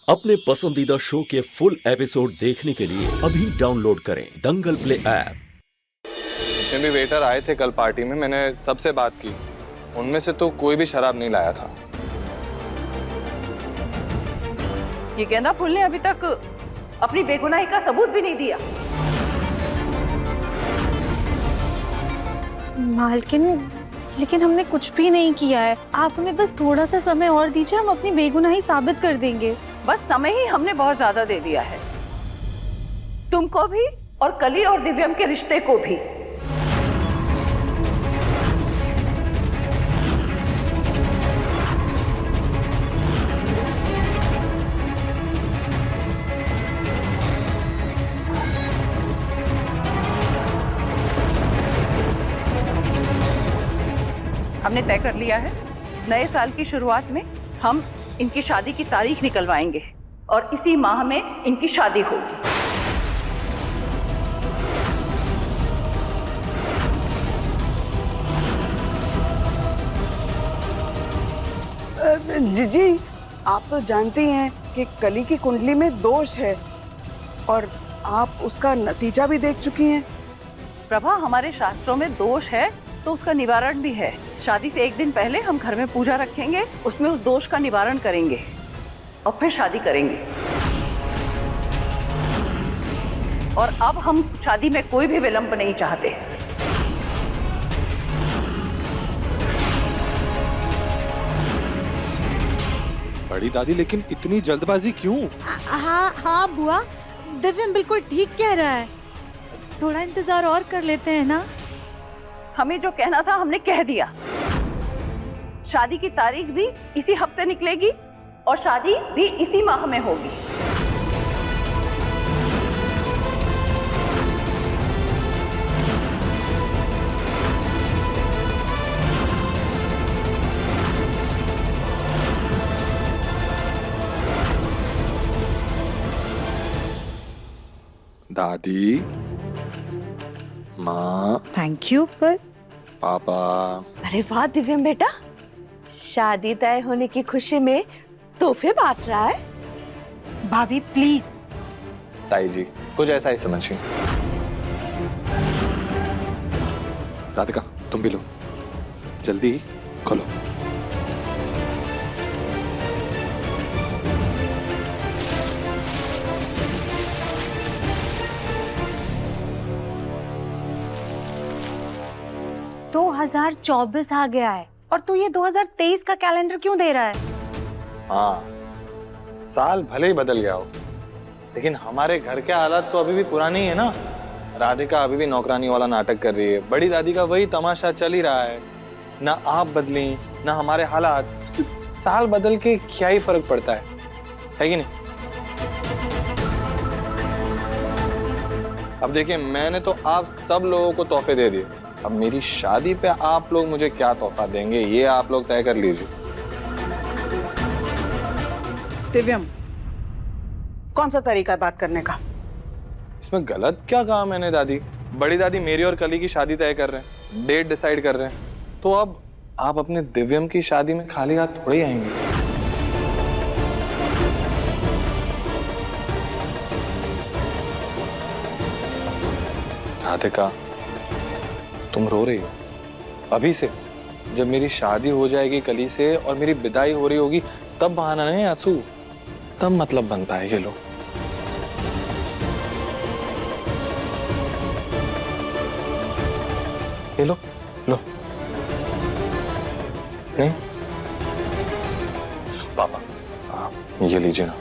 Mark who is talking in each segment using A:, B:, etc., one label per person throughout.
A: अपने पसंदीदा शो के फुल एपिसोड देखने के लिए अभी डाउनलोड करें दंगल प्ले ऐप।
B: जितने भी वेटर आए थे कल पार्टी में, मैंने सबसे बात की, उनमें से तो कोई भी शराब नहीं लाया था।
C: ये गेंदा फूल ने अभी तक अपनी बेगुनाही का सबूत भी नहीं दिया।
D: मालकिन, लेकिन हमने कुछ भी नहीं किया है। आप हमें बस थोड़ा सा समय और दीजिए, हम अपनी बेगुनाही साबित कर देंगे।
C: बस समय ही हमने बहुत ज्यादा दे दिया है, तुमको भी और कली और दिव्यम के रिश्ते को भी। हमने तय कर लिया है, नए साल की शुरुआत में हम इनकी शादी की तारीख निकलवाएंगे और इसी माह में इनकी शादी होगी।
E: जीजी, आप तो जानती हैं कि कली की कुंडली में दोष है और आप उसका नतीजा भी देख चुकी हैं।
C: प्रभा, हमारे शास्त्रों में दोष है तो उसका निवारण भी है। शादी से एक दिन पहले हम घर में पूजा रखेंगे, उसमें उस दोष का निवारण करेंगे और फिर शादी करेंगे। और अब हम शादी में कोई भी विलंब नहीं चाहते।
F: बड़ी दादी, लेकिन इतनी जल्दबाजी क्यों?
D: हाँ बुआ, दिव्यम बिल्कुल ठीक कह रहा है। थोड़ा इंतजार और कर लेते हैं ना।
C: हमें जो कहना था हमने कह दिया। शादी की तारीख भी इसी हफ्ते निकलेगी और शादी भी इसी माह में होगी।
F: दादी, माँ,
D: थैंक यू। पर
F: पापा।
G: अरे वाह दिव्यम बेटा, शादी तय होने की खुशी में तोहफे बांट रहा है।
D: भाभी प्लीज।
B: ताई जी, कुछ ऐसा ही समझिए।
F: राधिका, तुम भी लो, जल्दी खोलो।
D: तो 2024 आ गया है और तू ये 2023 का कैलेंडर क्यों दे रहा है?
B: हाँ, साल भले ही बदल गया हो, लेकिन हमारे घर के हालात तो अभी भी पुराने ही है ना। राधिका अभी भी नौकरानी वाला नाटक कर रही है, बड़ी दादी का वही तमाशा चल ही रहा है। ना आप बदली ना हमारे हालात, साल बदल के क्या ही फर्क पड़ता है कि नहीं? अब देखिए, मैंने तो आप सब लोगों को तोहफे दे दिए, अब मेरी शादी पे आप लोग मुझे क्या तोहफा देंगे ये आप लोग तय कर लीजिए।
E: दिव्यम, कौन सा तरीका है बात करने का?
B: इसमें गलत क्या कहा मैंने दादी? बड़ी दादी मेरी और कली की शादी तय कर रहे हैं, डेट डिसाइड कर रहे हैं, तो अब आप अपने दिव्यम की शादी में खाली हाथ थोड़ी आएंगे। राधिका, तुम रो रही हो अभी से? जब मेरी शादी हो जाएगी कली से और मेरी विदाई हो रही होगी तब बहाना नहीं आंसू, तब मतलब बनता है ये लो। ये लो लो। नहीं पापा, आप ये लीजिए ना।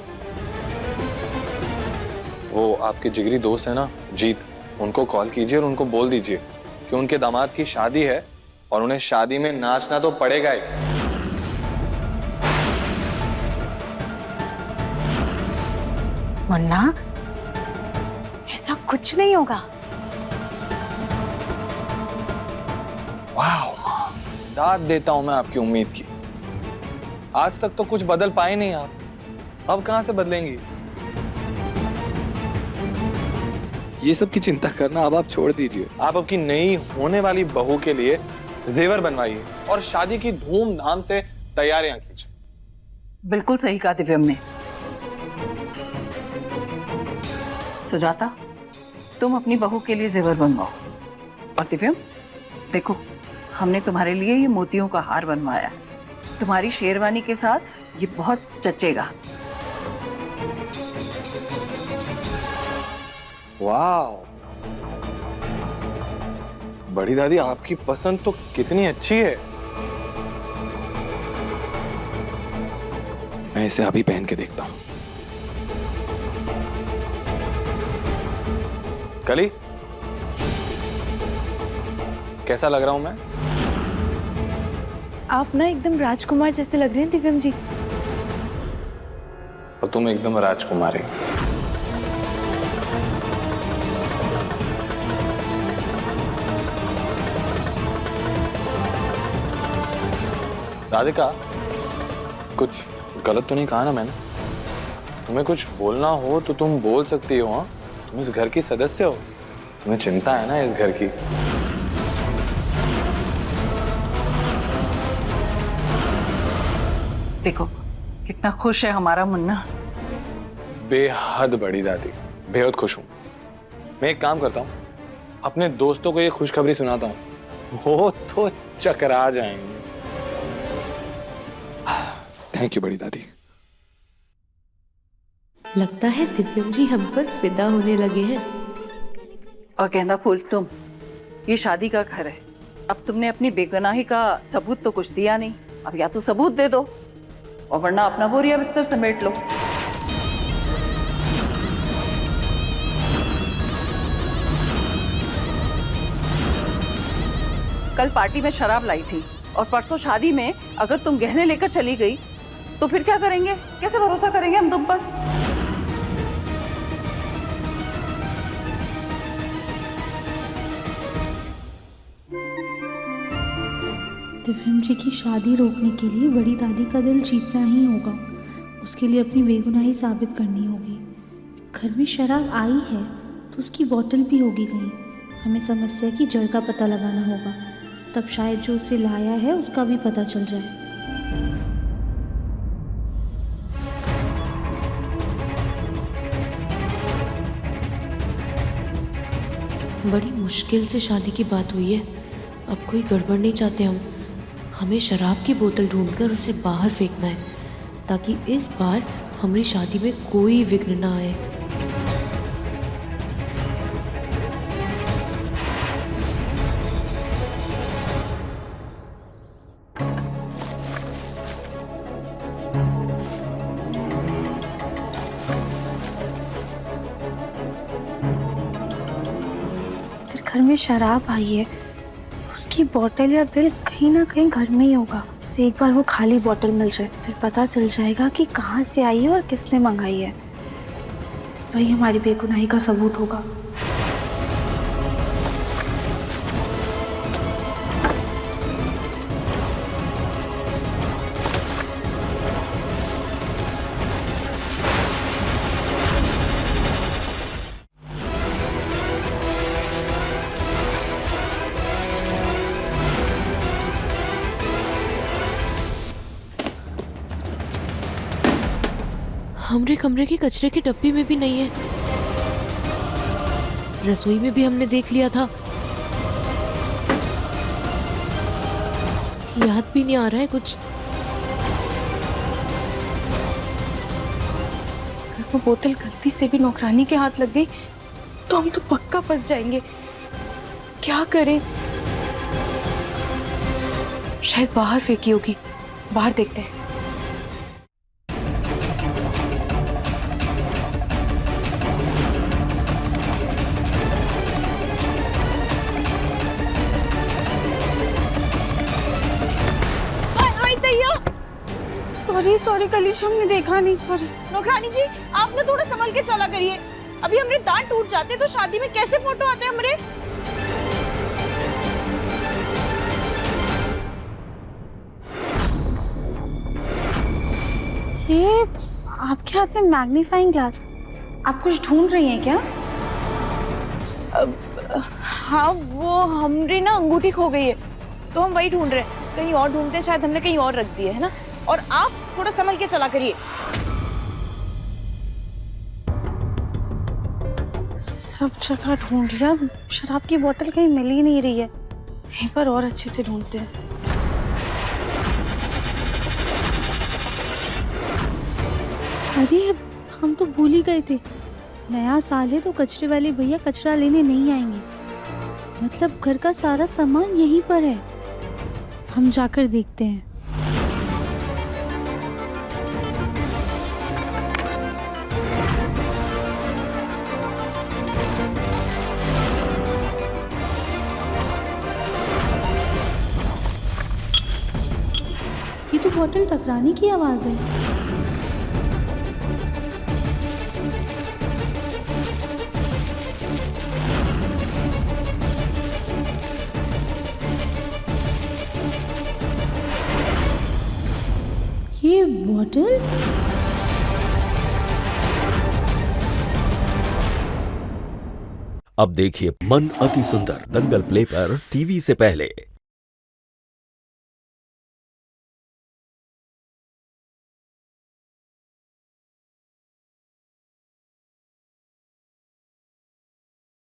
B: वो आपके जिगरी दोस्त है ना जीत, उनको कॉल कीजिए और उनको बोल दीजिए कि उनके दामाद की शादी है और उन्हें शादी में नाचना तो पड़ेगा ही।
D: मुन्ना, ऐसा कुछ नहीं होगा।
B: वाह, दाद देता हूं मैं आपकी उम्मीद की। आज तक तो कुछ बदल पाए नहीं आप, अब कहां से बदलेंगी?
F: ये सब की चिंता करना अब आप छोड़ दीजिए।
B: आप आपकी नई होने वाली बहू के लिए जेवर बनवाइए और शादी की धूमधाम से तैयारियां कीजिए।
C: बिल्कुल सही कहा दिव्यम ने। सुजाता, तुम अपनी बहू के लिए जेवर बनवाओ। और दिव्यम, देखो हमने तुम्हारे लिए ये मोतियों का हार बनवाया। तुम्हारी शेरवानी के साथ ये बहुत जचेगा।
B: वाह, बड़ी दादी आपकी पसंद तो कितनी अच्छी है।
F: मैं इसे अभी पहन के देखता हूँ।
B: कली, कैसा लग रहा हूं मैं?
D: आप ना एकदम राजकुमार जैसे लग रहे हैं दिव्यम जी।
B: और तुम एकदम राजकुमारी। राधिका, कुछ गलत तो नहीं कहा ना मैंने? तुम्हें कुछ बोलना हो तो तुम बोल सकती हो। हाँ, तुम इस घर की सदस्य हो, तुम्हें चिंता है ना इस घर की।
C: देखो कितना खुश है हमारा मुन्ना।
B: बेहद बड़ी दादी, बेहद खुश हूं। मैं एक काम करता हूं, अपने दोस्तों को ये खुशखबरी सुनाता हूं, वो तो चकरा जाएंगे।
F: थैंक यू बड़ी दादी।
G: लगता है दिव्यम जी हम पर फिदा होने लगे हैं।
C: और गेंदा फूल, तुम, ये शादी का घर है। अब तुमने अपनी बेगुनाही का सबूत तो कुछ दिया नहीं। अब या तो सबूत दे दो और वरना अपना बोरिया बिस्तर समेट लो। कल पार्टी में शराब लाई थी और परसों शादी में अगर तुम गहने लेकर चली गई तो फिर क्या करेंगे? कैसे भरोसा करेंगे हम तुम पर?
D: दिव्यम जी की शादी रोकने के लिए बड़ी दादी का दिल जीतना ही होगा। उसके लिए अपनी बेगुनाही साबित करनी होगी। घर में शराब आई है तो उसकी बोतल भी होगी कहीं। हमें समस्या की जड़ का पता लगाना होगा, तब शायद जो उसे लाया है उसका भी पता चल जाए।
H: बड़ी मुश्किल से शादी की बात हुई है। अब कोई गड़बड़ नहीं चाहते हम। हमें शराब की बोतल ढूंढकर उसे बाहर फेंकना है ताकि इस बार हमारी शादी में कोई विघ्न ना आए।
D: अगर घर में शराब आई है उसकी बोतल या बिल कहीं ना कहीं घर में ही होगा। से एक बार वो खाली बोतल मिल जाए फिर पता चल जाएगा कि कहाँ से आई है और किसने मंगाई है। वही हमारी बेगुनाही का सबूत होगा।
H: हमारे कमरे के कचरे के डब्बे में भी नहीं है। रसोई में भी हमने देख लिया था। याद भी नहीं आ रहा है कुछ।
D: अगर वो बोतल गलती से भी नौकरानी के हाथ लग गई तो हम तो पक्का फंस जाएंगे। क्या करें? शायद बाहर फेंकी होगी, बाहर देखते हैं।
E: सॉरी कलीज, हमने देखा नहीं। सॉरी
I: नौकरानी जी, आप ना थोड़ा संभल के चला करिए। अभी हमरे दांत टूट जाते तो शादी में कैसे फोटो आते हमरे?
D: ये आपके हाथ में मैग्नीफाइंग ग्लास, आप कुछ ढूंढ रही हैं क्या?
I: हाँ, वो हमरी ना अंगूठी खो गई है तो हम वही ढूंढ रहे हैं। कहीं और ढूंढते, शायद हमने कहीं और रख दी है ना। और आप थोड़ा संभल के चला करिए।
D: सब जगह ढूंढ लिया, शराब की बोतल कहीं मिल ही नहीं रही है। एक बार और अच्छे से ढूंढते हैं। अरे हम तो भूल ही गए थे, नया साल है तो कचरे वाले भैया कचरा लेने नहीं आएंगे। मतलब घर का सारा सामान यहीं पर है। हम जाकर देखते हैं। ये तो बोतल टकराने की आवाज है। ये बोतल
A: अब देखिए मन अति सुंदर दंगल प्ले पर टीवी से पहले।